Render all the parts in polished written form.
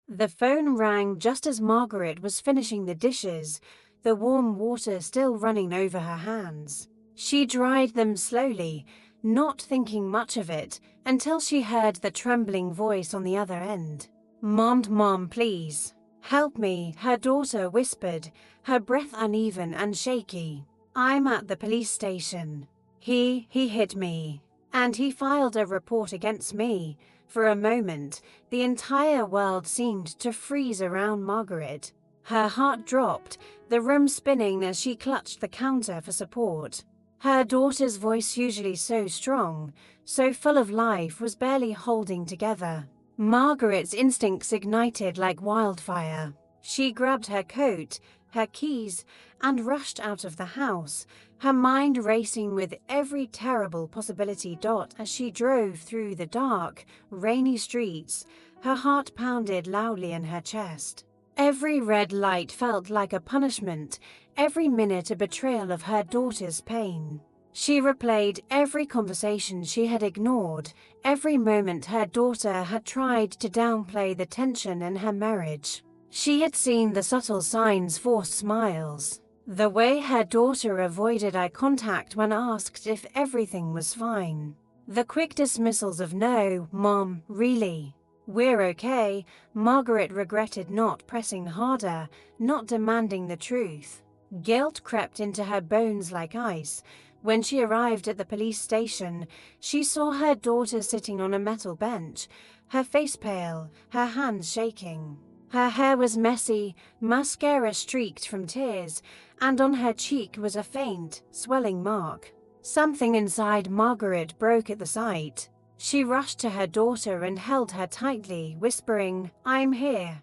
The phone rang just as Margaret was finishing the dishes, the warm water still running over her hands. She dried them slowly, not thinking much of it, until she heard the trembling voice on the other end. Mom, please. Help me, her daughter whispered, her breath uneven and shaky. I'm at the police station. He hit me. And he filed a report against me. For a moment, the entire world seemed to freeze around Margaret. Her heart dropped, the room spinning as she clutched the counter for support. Her daughter's voice, usually so strong, so full of life, was barely holding together. Margaret's instincts ignited like wildfire. She grabbed her coat, her keys, and rushed out of the house, her mind racing with every terrible possibility. As she drove through the dark, rainy streets, her heart pounded loudly in her chest. Every red light felt like a punishment, every minute a betrayal of her daughter's pain. She replayed every conversation she had ignored, every moment her daughter had tried to downplay the tension in her marriage. She had seen the subtle signs: forced smiles, the way her daughter avoided eye contact when asked if everything was fine, the quick dismissals of "No, Mom, really? We're okay." Margaret regretted not pressing harder, not demanding the truth. Guilt crept into her bones like ice. When she arrived at the police station, she saw her daughter sitting on a metal bench, her face pale, her hands shaking. Her hair was messy, mascara streaked from tears, and on her cheek was a faint, swelling mark. Something inside Margaret broke at the sight. She rushed to her daughter and held her tightly, whispering, I'm here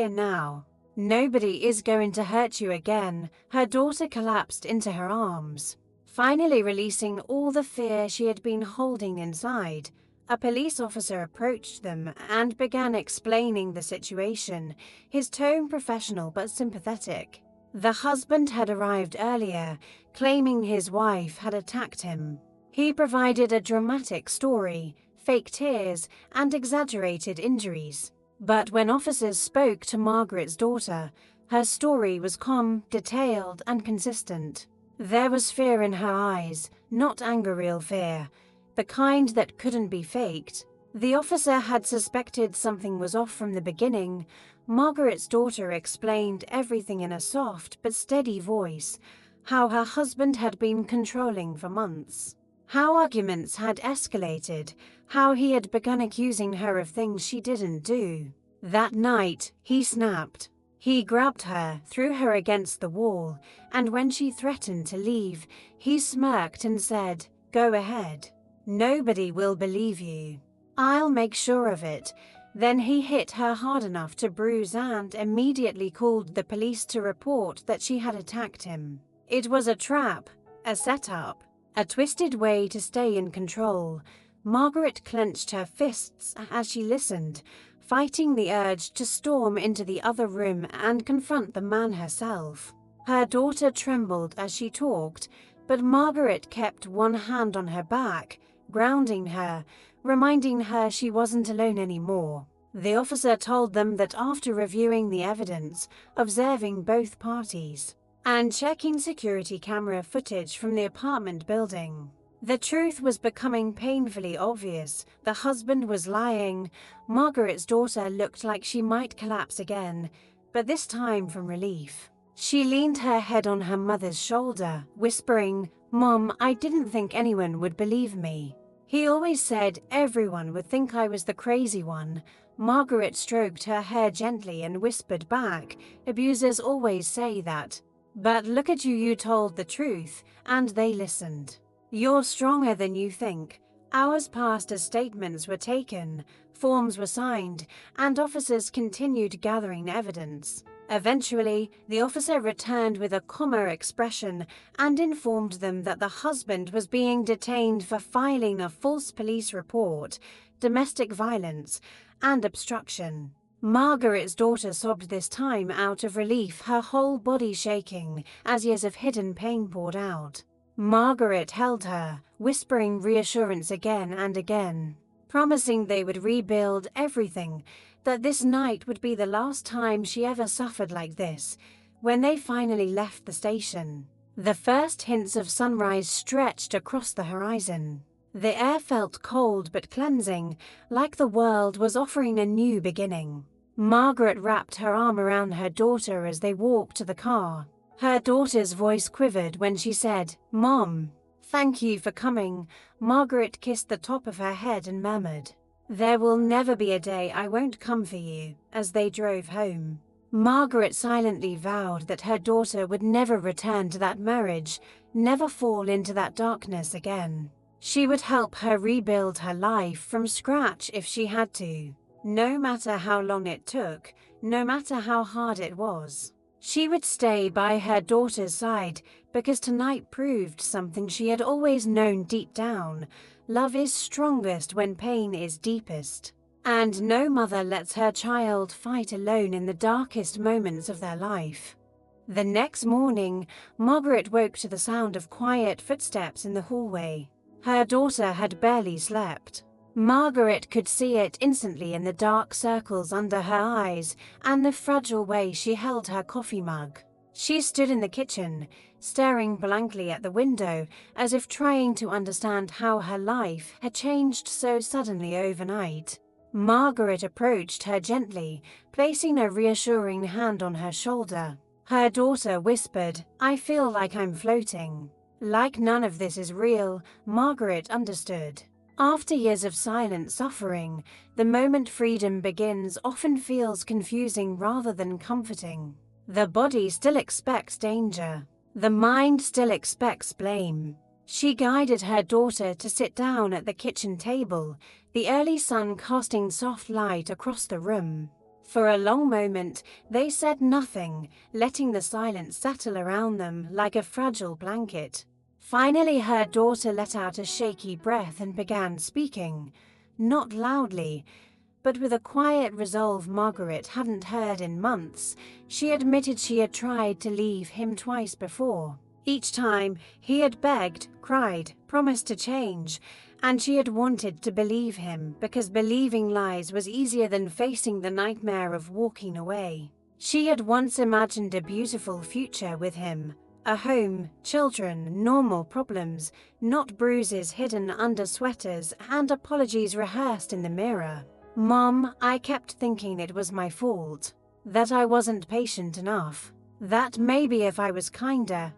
now. Nobody is going to hurt you again." Her daughter collapsed into her arms, finally releasing all the fear she had been holding inside. A police officer approached them and began explaining the situation, his tone professional but sympathetic. The husband had arrived earlier, claiming his wife had attacked him. He provided a dramatic story, fake tears, and exaggerated injuries. But when officers spoke to Margaret's daughter, her story was calm, detailed, and consistent. There was fear in her eyes, not anger, real fear, the kind that couldn't be faked. The officer had suspected something was off from the beginning. Margaret's daughter explained everything in a soft but steady voice, how her husband had been controlling for months, how arguments had escalated, how he had begun accusing her of things she didn't do. That night, he snapped. He grabbed her, threw her against the wall, and when she threatened to leave, he smirked and said, "Go ahead. Nobody will believe you. I'll make sure of it." Then he hit her hard enough to bruise and immediately called the police to report that she had attacked him. It was a trap, a setup, a twisted way to stay in control. Margaret clenched her fists as she listened, fighting the urge to storm into the other room and confront the man herself. Her daughter trembled as she talked, but Margaret kept one hand on her back, grounding her, reminding her she wasn't alone anymore. The officer told them that after reviewing the evidence, observing both parties, and checking security camera footage from the apartment building, the truth was becoming painfully obvious. The husband was lying. Margaret's daughter looked like she might collapse again, but this time from relief. She leaned her head on her mother's shoulder, whispering, "Mom, I didn't think anyone would believe me. He always said everyone would think I was the crazy one." Margaret stroked her hair gently and whispered back, "Abusers always say that. But look at you, you told the truth, and they listened. You're stronger than you think." Hours passed as statements were taken, forms were signed, and officers continued gathering evidence. Eventually, the officer returned with a calmer expression and informed them that the husband was being detained for filing a false police report, domestic violence, and obstruction. Margaret's daughter sobbed this time out of relief, her whole body shaking as years of hidden pain poured out. Margaret held her, whispering reassurance again and again. promising they would rebuild everything, that this night would be the last time she ever suffered like this. When they finally left the station, the first hints of sunrise stretched across the horizon. The air felt cold but cleansing, like the world was offering a new beginning. Margaret wrapped her arm around her daughter as they walked to the car. Her daughter's voice quivered when she said, "Mom, thank you for coming." Margaret kissed the top of her head and murmured, "There will never be a day I won't come for you," as they drove home. Margaret silently vowed that her daughter would never return to that marriage, never fall into that darkness again. She would help her rebuild her life from scratch if she had to, no matter how long it took, no matter how hard it was. She would stay by her daughter's side because tonight proved something she had always known deep down: love is strongest when pain is deepest. And no mother lets her child fight alone in the darkest moments of their life. The next morning, Margaret woke to the sound of quiet footsteps in the hallway. Her daughter had barely slept. Margaret could see it instantly in the dark circles under her eyes and the fragile way she held her coffee mug. She stood in the kitchen, staring blankly at the window, as if trying to understand how her life had changed so suddenly overnight. Margaret approached her gently, placing a reassuring hand on her shoulder. Her daughter whispered, "I feel like I'm floating." Like none of this is real, Margaret understood. After years of silent suffering, the moment freedom begins often feels confusing rather than comforting. The body still expects danger. The mind still expects blame. She guided her daughter to sit down at the kitchen table, the early sun casting soft light across the room. For a long moment, they said nothing, letting the silence settle around them like a fragile blanket. Finally, her daughter let out a shaky breath and began speaking, not loudly, but with a quiet resolve Margaret hadn't heard in months. She admitted she had tried to leave him twice before. Each time, he had begged, cried, promised to change, and she had wanted to believe him because believing lies was easier than facing the nightmare of walking away. She had once imagined a beautiful future with him, a home, children, normal problems, not bruises hidden under sweaters and apologies rehearsed in the mirror. "Mom, I kept thinking it was my fault, that I wasn't patient enough, that maybe if I was kinder,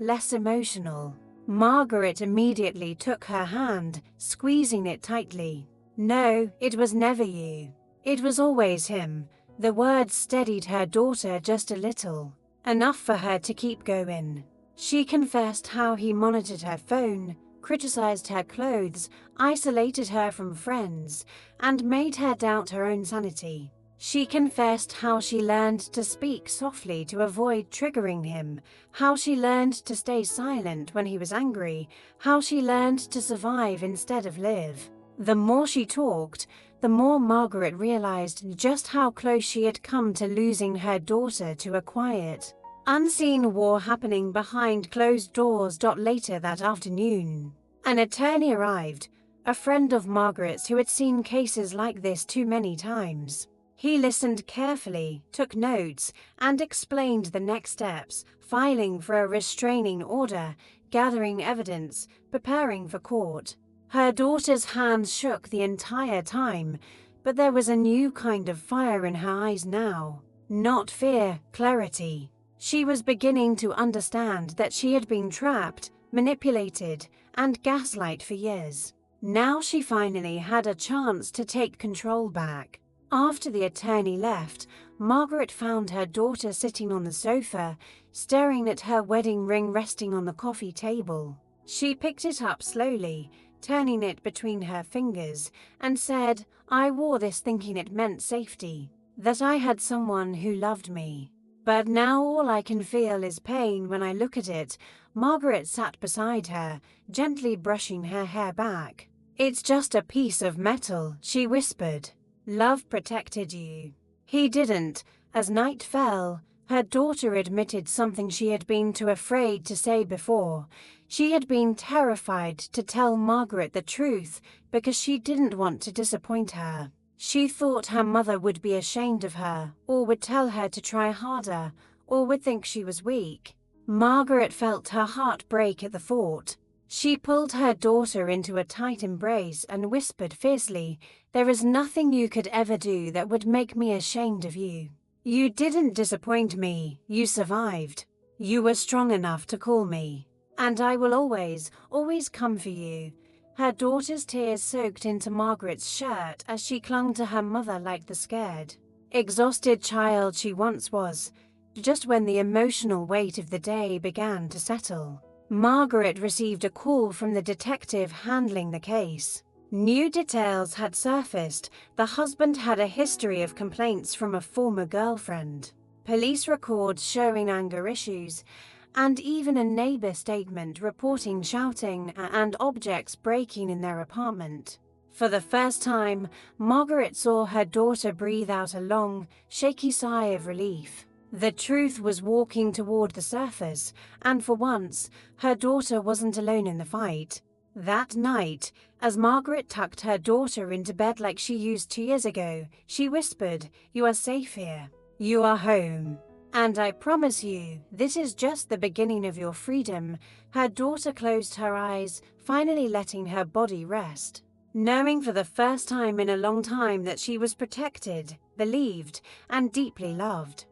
less emotional." Margaret immediately took her hand, squeezing it tightly. "No, it was never you. It was always him." The words steadied her daughter just a little, enough for her to keep going. She confessed how he monitored her phone, criticized her clothes, isolated her from friends, and made her doubt her own sanity. She confessed how she learned to speak softly to avoid triggering him, how she learned to stay silent when he was angry, how she learned to survive instead of live. The more she talked, the more Margaret realized just how close she had come to losing her daughter to a quiet, unseen war happening behind closed doors. Later that afternoon, an attorney arrived, a friend of Margaret's who had seen cases like this too many times. He listened carefully, took notes, and explained the next steps: filing for a restraining order, gathering evidence, preparing for court. Her daughter's hands shook the entire time, but there was a new kind of fire in her eyes now. Not fear, clarity. She was beginning to understand that she had been trapped, manipulated, and gaslight for years. Now she finally had a chance to take control back. After the attorney left, Margaret found her daughter sitting on the sofa, staring at her wedding ring resting on the coffee table. She picked it up slowly, turning it between her fingers, and said, "I wore this thinking it meant safety, that I had someone who loved me. But now all I can feel is pain when I look at it." Margaret sat beside her, gently brushing her hair back. "It's just a piece of metal," she whispered. "Love protected you." He didn't. As night fell, Her daughter admitted something she had been too afraid to say before. She had been terrified to tell Margaret the truth because she didn't want to disappoint her. She thought her mother would be ashamed of her, or would tell her to try harder, or would think she was weak. Margaret felt her heart break at the thought. She pulled her daughter into a tight embrace and whispered fiercely, "There is nothing you could ever do that would make me ashamed of you. You didn't disappoint me, you survived. You were strong enough to call me. And I will always, always come for you." Her daughter's tears soaked into Margaret's shirt as she clung to her mother like the scared, exhausted child she once was. Just when the emotional weight of the day began to settle, Margaret received a call from the detective handling the case. New details had surfaced. The husband had a history of complaints from a former girlfriend, police records showing anger issues, and even a neighbor statement reporting shouting and objects breaking in their apartment. For the first time, Margaret saw her daughter breathe out a long, shaky sigh of relief. The truth was walking toward the surface, and for once, her daughter wasn't alone in the fight. That night, as Margaret tucked her daughter into bed like she used 2 years ago, she whispered, "You are safe here. You are home. And I promise you, this is just the beginning of your freedom." Her daughter closed her eyes, finally letting her body rest, knowing for the first time in a long time that she was protected, believed, and deeply loved.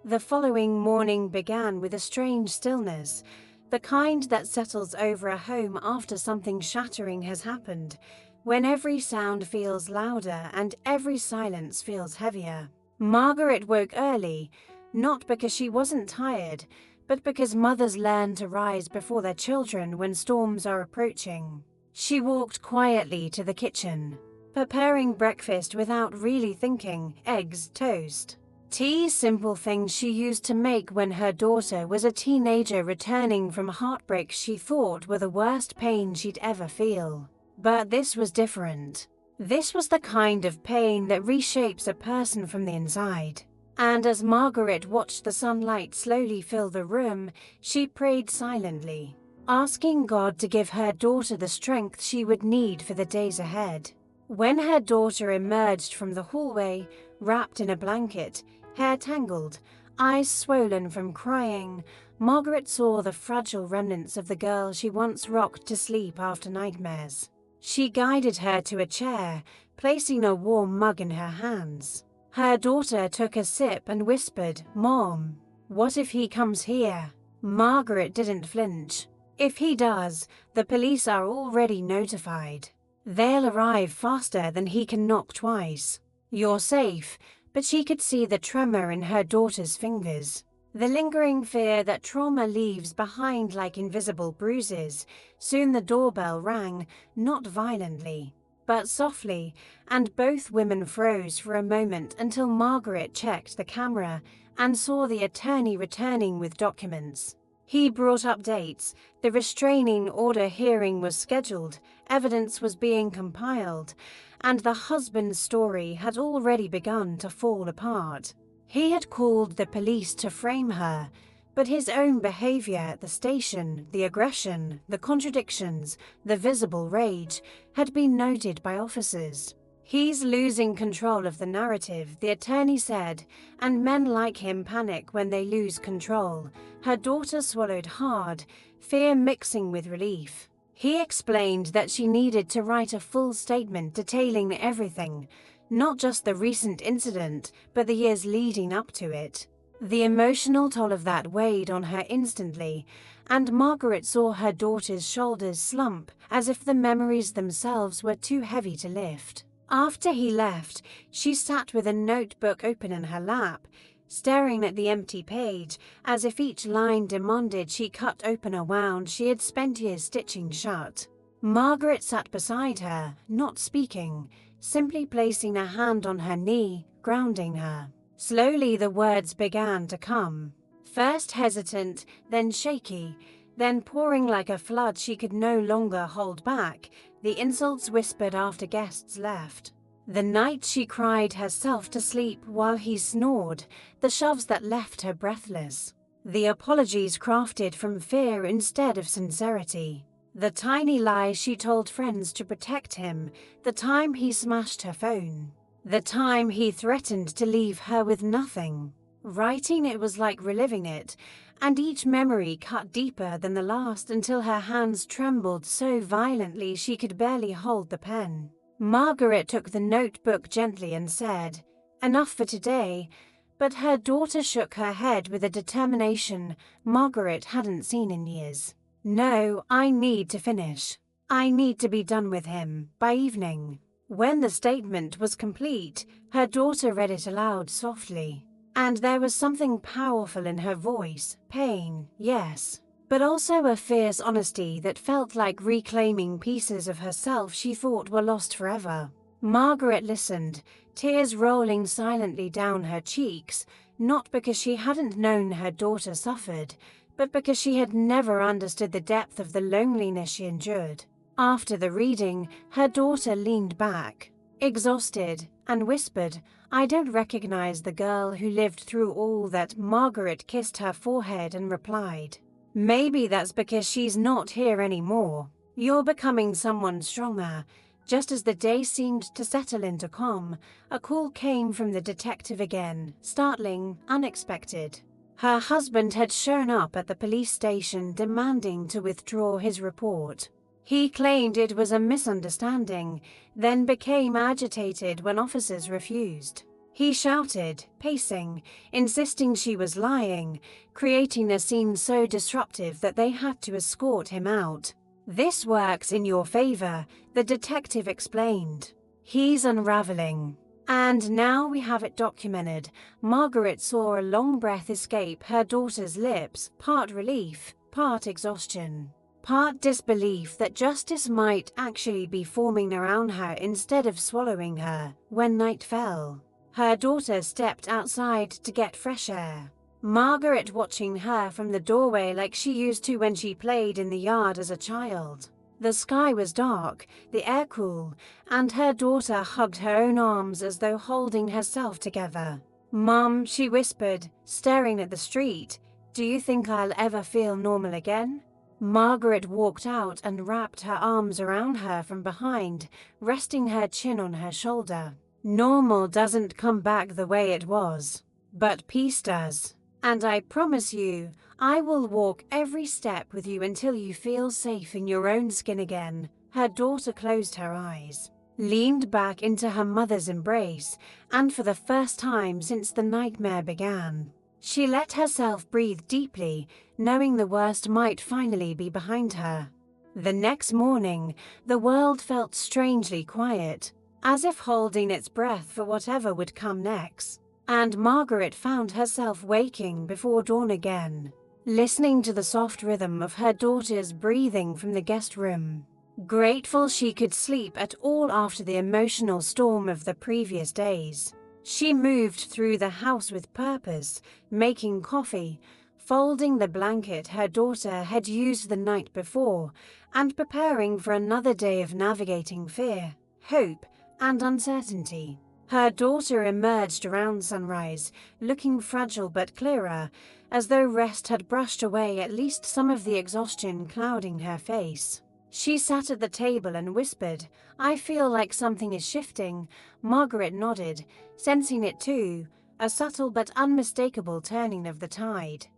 The following morning began with a strange stillness, the kind that settles over a home after something shattering has happened, when every sound feels louder and every silence feels heavier. Margaret woke early, not because she wasn't tired, but because mothers learn to rise before their children when storms are approaching. She walked quietly to the kitchen, preparing breakfast without really thinking: eggs, toast, tea, simple things she used to make when her daughter was a teenager returning from heartbreak she thought were the worst pain she'd ever feel. But this was different. This was the kind of pain that reshapes a person from the inside. And as Margaret watched the sunlight slowly fill the room, she prayed silently, asking God to give her daughter the strength she would need for the days ahead. When her daughter emerged from the hallway, wrapped in a blanket, hair tangled, eyes swollen from crying, Margaret saw the fragile remnants of the girl she once rocked to sleep after nightmares. She guided her to a chair, placing a warm mug in her hands. Her daughter took a sip and whispered, "Mom, what if he comes here?" Margaret didn't flinch. "If he does, the police are already notified. They'll arrive faster than he can knock twice. You're safe." But she could see the tremor in her daughter's fingers, the lingering fear that trauma leaves behind like invisible bruises. Soon the doorbell rang, not violently, but softly, and both women froze for a moment until Margaret checked the camera and saw the attorney returning with documents. He brought up dates. The restraining order hearing was scheduled, evidence was being compiled, and the husband's story had already begun to fall apart. He had called the police to frame her, but his own behavior at the station, the aggression, the contradictions, the visible rage, had been noted by officers. "He's losing control of the narrative," the attorney said, "and men like him panic when they lose control." Her daughter swallowed hard, fear mixing with relief. He explained that she needed to write a full statement detailing everything, not just the recent incident, but the years leading up to it. The emotional toll of that weighed on her instantly, and Margaret saw her daughter's shoulders slump as if the memories themselves were too heavy to lift. After he left, she sat with a notebook open in her lap, staring at the empty page, as if each line demanded she cut open a wound she had spent years stitching shut. Margaret sat beside her, not speaking, simply placing a hand on her knee, grounding her. Slowly the words began to come, first hesitant, then shaky, then pouring like a flood she could no longer hold back, the insults whispered after guests left, The night she cried herself to sleep while he snored, the shoves that left her breathless. The apologies crafted from fear instead of sincerity. The tiny lies she told friends to protect him, the time he smashed her phone. The time he threatened to leave her with nothing. Writing it was like reliving it, and each memory cut deeper than the last until her hands trembled so violently she could barely hold the pen. Margaret took the notebook gently and said, "Enough for today," but her daughter shook her head with a determination Margaret hadn't seen in years. "No, I need to finish. I need to be done with him by evening." When the statement was complete, her daughter read it aloud softly. And there was something powerful in her voice, pain, yes, but also a fierce honesty that felt like reclaiming pieces of herself she thought were lost forever. Margaret listened, tears rolling silently down her cheeks, not because she hadn't known her daughter suffered, but because she had never understood the depth of the loneliness she endured. After the reading, her daughter leaned back, exhausted, and whispered, "I don't recognize the girl who lived through all that." Margaret kissed her forehead and replied, "Maybe that's because she's not here anymore. You're becoming someone stronger." Just as the day seemed to settle into calm, a call came from the detective again, startling, unexpected. Her husband had shown up at the police station demanding to withdraw his report. He claimed it was a misunderstanding, then became agitated when officers refused. He shouted, pacing, insisting she was lying, creating a scene so disruptive that they had to escort him out. "This works in your favor," the detective explained. "He's unraveling. And now we have it documented." Margaret saw a long breath escape her daughter's lips, part relief, part exhaustion. Part disbelief that justice might actually be forming around her instead of swallowing her. When night fell, her daughter stepped outside to get fresh air. Margaret watching her from the doorway like she used to when she played in the yard as a child. The sky was dark, the air cool, and her daughter hugged her own arms as though holding herself together. "Mom," she whispered, staring at the street, "do you think I'll ever feel normal again?" Margaret walked out and wrapped her arms around her from behind, resting her chin on her shoulder. "Normal doesn't come back the way it was, but peace does. And I promise you, I will walk every step with you until you feel safe in your own skin again." Her daughter closed her eyes, leaned back into her mother's embrace, and for the first time since the nightmare began, she let herself breathe deeply, knowing the worst might finally be behind her. The next morning, the world felt strangely quiet, as if holding its breath for whatever would come next. And Margaret found herself waking before dawn again, listening to the soft rhythm of her daughter's breathing from the guest room. Grateful she could sleep at all after the emotional storm of the previous days. She moved through the house with purpose, making coffee, folding the blanket her daughter had used the night before, and preparing for another day of navigating fear, hope, and uncertainty. Her daughter emerged around sunrise, looking fragile but clearer, as though rest had brushed away at least some of the exhaustion clouding her face. She sat at the table and whispered, "I feel like something is shifting." Margaret nodded, sensing it too, a subtle but unmistakable turning of the tide.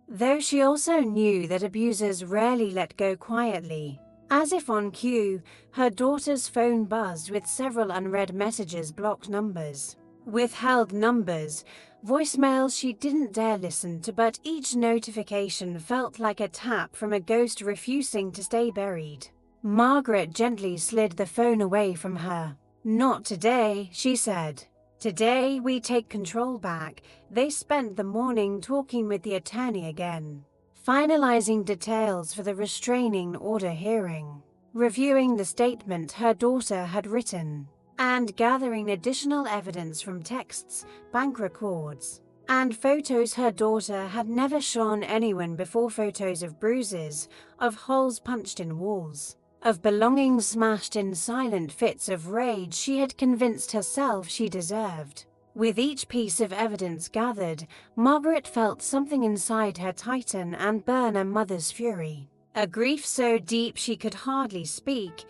Though she also knew that abusers rarely let go quietly. As if on cue, her daughter's phone buzzed with several unread messages, blocked numbers, withheld numbers, voicemails she didn't dare listen to, but each notification felt like a tap from a ghost refusing to stay buried. Margaret gently slid the phone away from her. "Not today," she said. "Today we take control back." They spent the morning talking with the attorney again, finalizing details for the restraining order hearing, reviewing the statement her daughter had written, and gathering additional evidence from texts, bank records, and photos her daughter had never shown anyone before, photos of bruises, of holes punched in walls, of belonging smashed in silent fits of rage she had convinced herself she deserved. With each piece of evidence gathered, Margaret felt something inside her tighten and burn a mother's fury. A grief so deep she could hardly speak,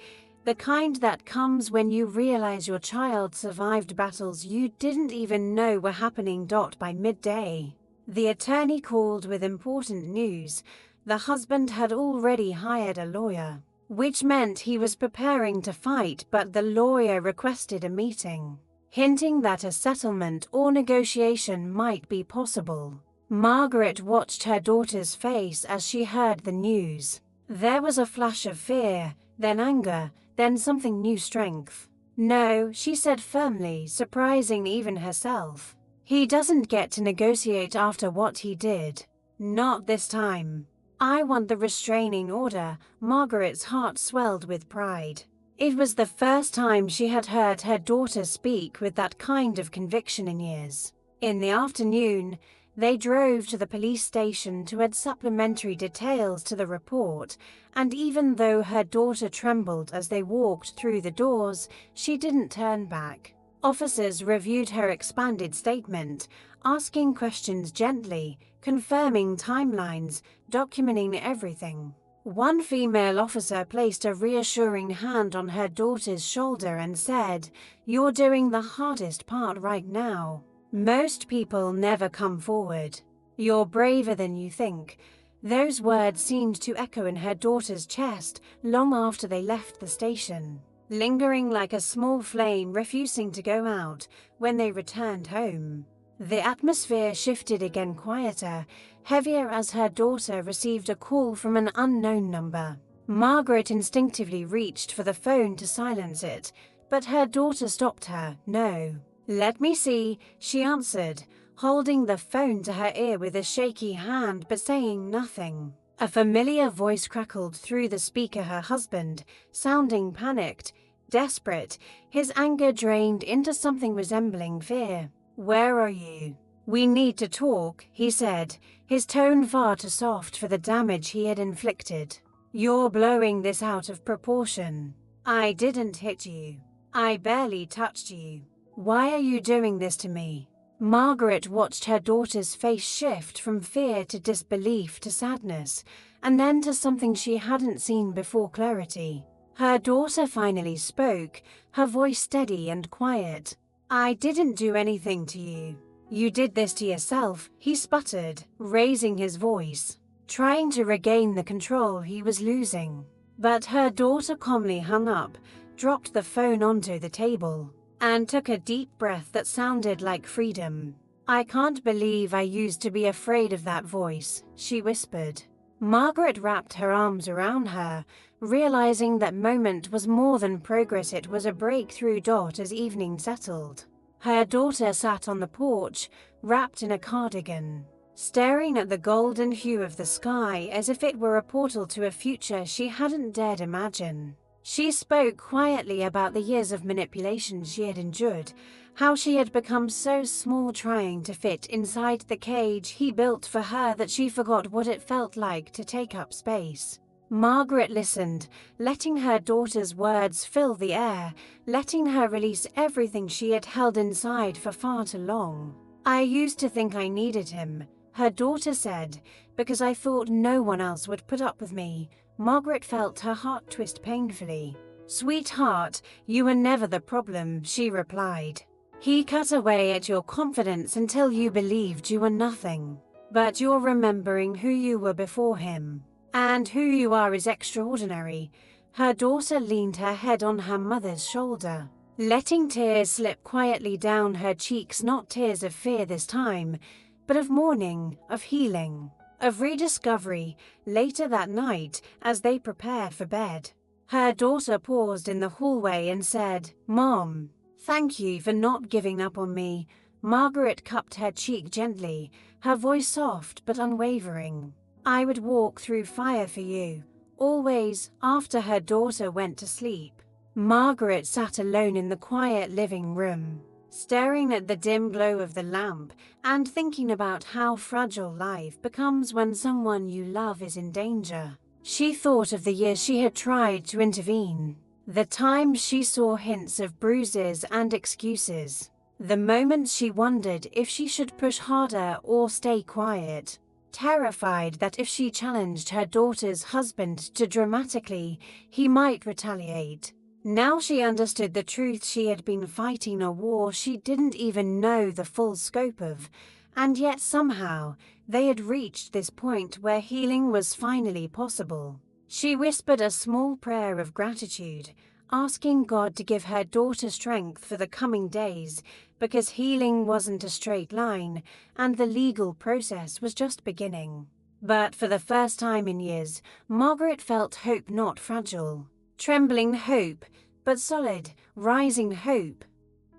the kind that comes when you realize your child survived battles you didn't even know were happening. By midday, the attorney called with important news. The husband had already hired a lawyer, which meant he was preparing to fight, but the lawyer requested a meeting, hinting that a settlement or negotiation might be possible. Margaret watched her daughter's face as she heard the news. There was a flash of fear, then anger, then something new, strength. "No," she said firmly, surprising even herself. "He doesn't get to negotiate after what he did. Not this time. I want the restraining order." Margaret's heart swelled with pride. It was the first time she had heard her daughter speak with that kind of conviction in years. In the afternoon, they drove to the police station to add supplementary details to the report, and even though her daughter trembled as they walked through the doors, she didn't turn back. Officers reviewed her expanded statement, asking questions gently, confirming timelines, documenting everything. One female officer placed a reassuring hand on her daughter's shoulder and said, "You're doing the hardest part right now. Most people never come forward. You're braver than you think." Those words seemed to echo in her daughter's chest long after they left the station, lingering like a small flame refusing to go out when they returned home. The atmosphere shifted again, quieter, heavier, as her daughter received a call from an unknown number. Margaret instinctively reached for the phone to silence it, but her daughter stopped her. "No." "Let me see," she answered, holding the phone to her ear with a shaky hand but saying nothing. A familiar voice crackled through the speaker, her husband, sounding panicked, desperate, his anger drained into something resembling fear. "Where are you? We need to talk," he said, his tone far too soft for the damage he had inflicted. "You're blowing this out of proportion. I didn't hit you. I barely touched you. Why are you doing this to me?" Margaret watched her daughter's face shift from fear to disbelief to sadness, and then to something she hadn't seen before, clarity. Her daughter finally spoke, her voice steady and quiet. "I didn't do anything to you. You did this to yourself," he sputtered, raising his voice, trying to regain the control he was losing. But her daughter calmly hung up, dropped the phone onto the table, and took a deep breath that sounded like freedom. "I can't believe I used to be afraid of that voice," she whispered. Margaret wrapped her arms around her, realizing that moment was more than progress, it was a breakthrough. As evening settled, her daughter sat on the porch, wrapped in a cardigan, staring at the golden hue of the sky as if it were a portal to a future she hadn't dared imagine. She spoke quietly about the years of manipulation she had endured, how she had become so small trying to fit inside the cage he built for her that she forgot what it felt like to take up space. Margaret listened, letting her daughter's words fill the air, letting her release everything she had held inside for far too long. "I used to think I needed him," her daughter said, "because I thought no one else would put up with me." Margaret felt her heart twist painfully. "Sweetheart, you were never the problem," she replied. "He cut away at your confidence until you believed you were nothing. But you're remembering who you were before him. And who you are is extraordinary." Her daughter leaned her head on her mother's shoulder, letting tears slip quietly down her cheeks, not tears of fear this time, but of mourning, of healing, of rediscovery. Later that night, as they prepared for bed, her daughter paused in the hallway and said, "Mom, thank you for not giving up on me." Margaret cupped her cheek gently, her voice soft but unwavering. "I would walk through fire for you, always." After her daughter went to sleep, Margaret sat alone in the quiet living room, staring at the dim glow of the lamp and thinking about how fragile life becomes when someone you love is in danger. She thought of the years she had tried to intervene, the times she saw hints of bruises and excuses, the moments she wondered if she should push harder or stay quiet, terrified that if she challenged her daughter's husband too dramatically, he might retaliate. Now she understood the truth. She had been fighting a war she didn't even know the full scope of, and yet somehow they had reached this point where healing was finally possible. She whispered a small prayer of gratitude, asking God to give her daughter strength for the coming days, because healing wasn't a straight line, and the legal process was just beginning. But for the first time in years, Margaret felt hope, not fragile. Trembling hope, but solid, rising hope.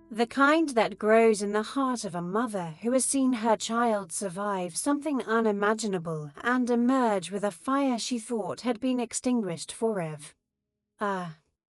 The kind that grows in the heart of a mother who has seen her child survive something unimaginable and emerge with a fire she thought had been extinguished forever.